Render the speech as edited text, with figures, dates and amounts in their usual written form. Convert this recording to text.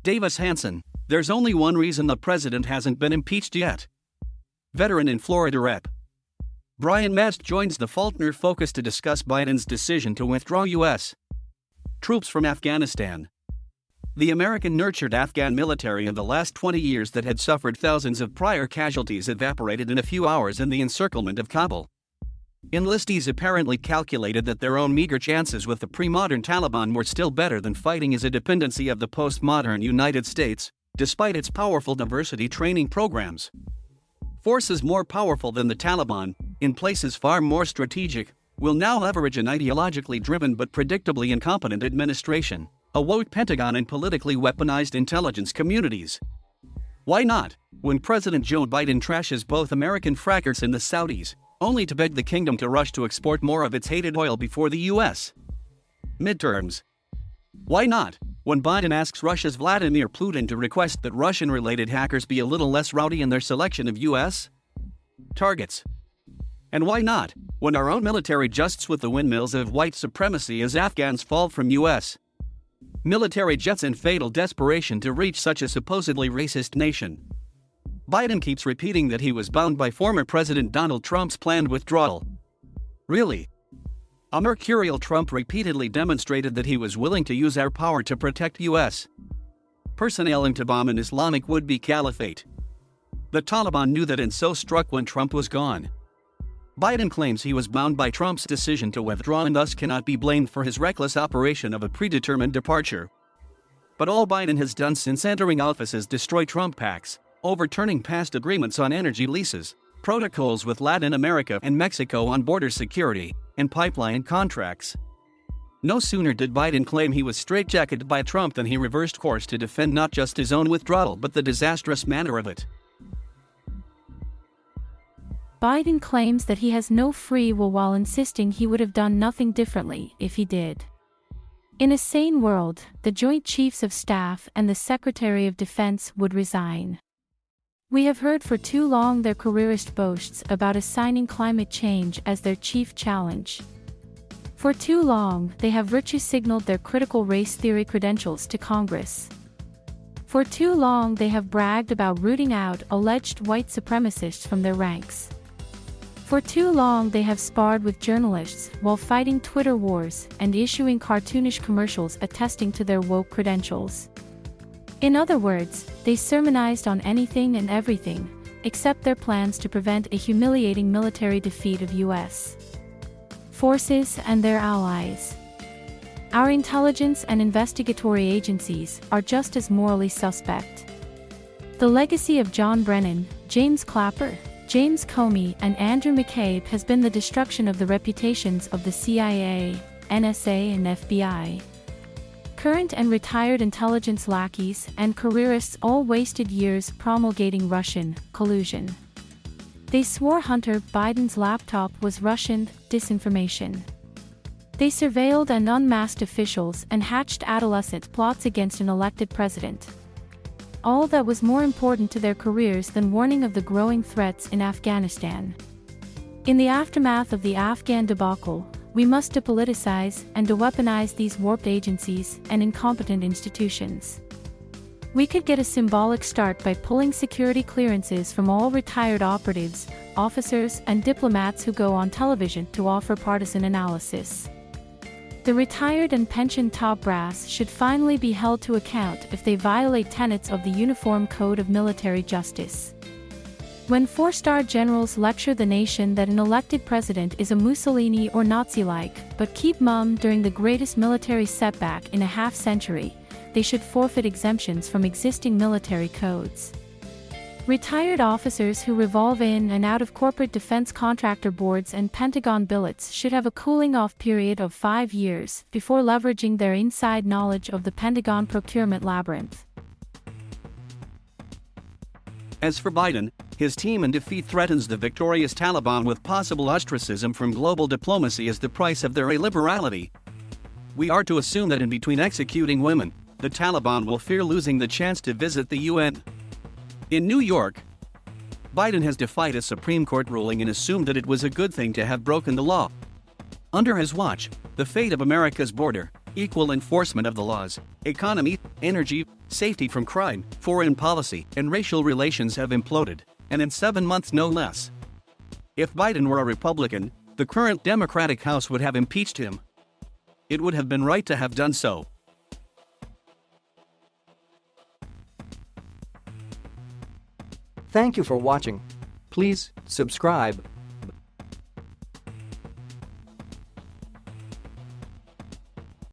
Davis HANSON, there's only one reason the president hasn't been impeached yet. Veteran in Florida Rep.Brian Mast joins the Faulkner Focus to discuss Biden's decision to withdraw U.S. troops from Afghanistan. The American-nurtured Afghan military of the last 20 years that had suffered thousands of prior casualties evaporated in a few hours in the encirclement of Kabul.Enlistees apparently calculated that their own meager chances with the premodern Taliban were still better than fighting as a dependency of the postmodern United States, despite its powerful diversity training programs. Forces more powerful than the Taliban, in places far more strategic, will now leverage an ideologically driven but predictably incompetent administration, a woke Pentagon and politically weaponized intelligence communities. Why not, when President Joe Biden trashes both American frackers and the Saudis, only to beg the kingdom to rush to export more of its hated oil before the U.S. midterms? Why not, when Biden asks Russia's Vladimir Putin to request that Russian-related hackers be a little less rowdy in their selection of U.S. targets? And why not, when our own military justs with the windmills of white supremacy as Afghans fall from U.S. military jets in fatal desperation to reach such a supposedly racist nation? Biden keeps repeating that he was bound by former President Donald Trump's planned withdrawal. Really? A mercurial Trump repeatedly demonstrated that he was willing to use our power to protect U.S. personnel and to bomb an Islamic would-be caliphate. The Taliban knew that and so struck when Trump was gone. Biden claims he was bound by Trump's decision to withdraw and thus cannot be blamed for his reckless operation of a predetermined departure. But all Biden has done since entering office is destroy Trump pacts, overturning past agreements on energy leases, protocols with Latin America and Mexico on border security, and pipeline contracts. No sooner did Biden claim he was straitjacketed by Trump than he reversed course to defend not just his own withdrawal but the disastrous manner of it. Biden claims that he has no free will while insisting he would have done nothing differently if he did. In a sane world, the Joint Chiefs of Staff and the Secretary of Defense would resign. We have heard for too long their careerist boasts about assigning climate change as their chief challenge. For too long, they have virtue signaled their critical race theory credentials to Congress. For too long, they have bragged about rooting out alleged white supremacists from their ranks. For too long, they have sparred with journalists while fighting Twitter wars and issuing cartoonish commercials attesting to their woke credentials. In other words, they sermonized on anything and everything, except their plans to prevent a humiliating military defeat of U.S. forces and their allies. Our intelligence and investigatory agencies are just as morally suspect. The legacy of John Brennan, James Clapper, James Comey, and Andrew McCabe has been the destruction of the reputations of the CIA, NSA, and FBI. Current and retired intelligence lackeys and careerists all wasted years promulgating Russian collusion. They swore Hunter Biden's laptop was Russian disinformation. They surveilled and unmasked officials and hatched adolescent plots against an elected president. All that was more important to their careers than warning of the growing threats in Afghanistan. In the aftermath of the Afghan debacle, we must depoliticize and de-weaponize these warped agencies and incompetent institutions. We could get a symbolic start by pulling security clearances from all retired operatives, officers, and diplomats who go on television to offer partisan analysis. The retired and pensioned top brass should finally be held to account if they violate tenets of the Uniform Code of Military Justice. When four-star generals lecture the nation that an elected president is a Mussolini or Nazi-like, but keep mum during the greatest military setback in a half-century, they should forfeit exemptions from existing military codes. Retired officers who revolve in and out of corporate defense contractor boards and Pentagon billets should have a cooling-off period of 5 years before leveraging their inside knowledge of the Pentagon procurement labyrinth. As for Biden, his team and defeat threatens the victorious Taliban with possible ostracism from global diplomacy as the price of their illiberality. We are to assume that in between executing women, the Taliban will fear losing the chance to visit the UN. In New York, Biden has defied a Supreme Court ruling and assumed that it was a good thing to have broken the law. Under his watch, the fate of America's border, equal enforcement of the laws, economy, energy, safety from crime, foreign policy, and racial relations have imploded, and in 7 months no less. If Biden were a Republican, the current Democratic House would have impeached him. It would have been right to have done so. Thank you for watching. Please subscribe.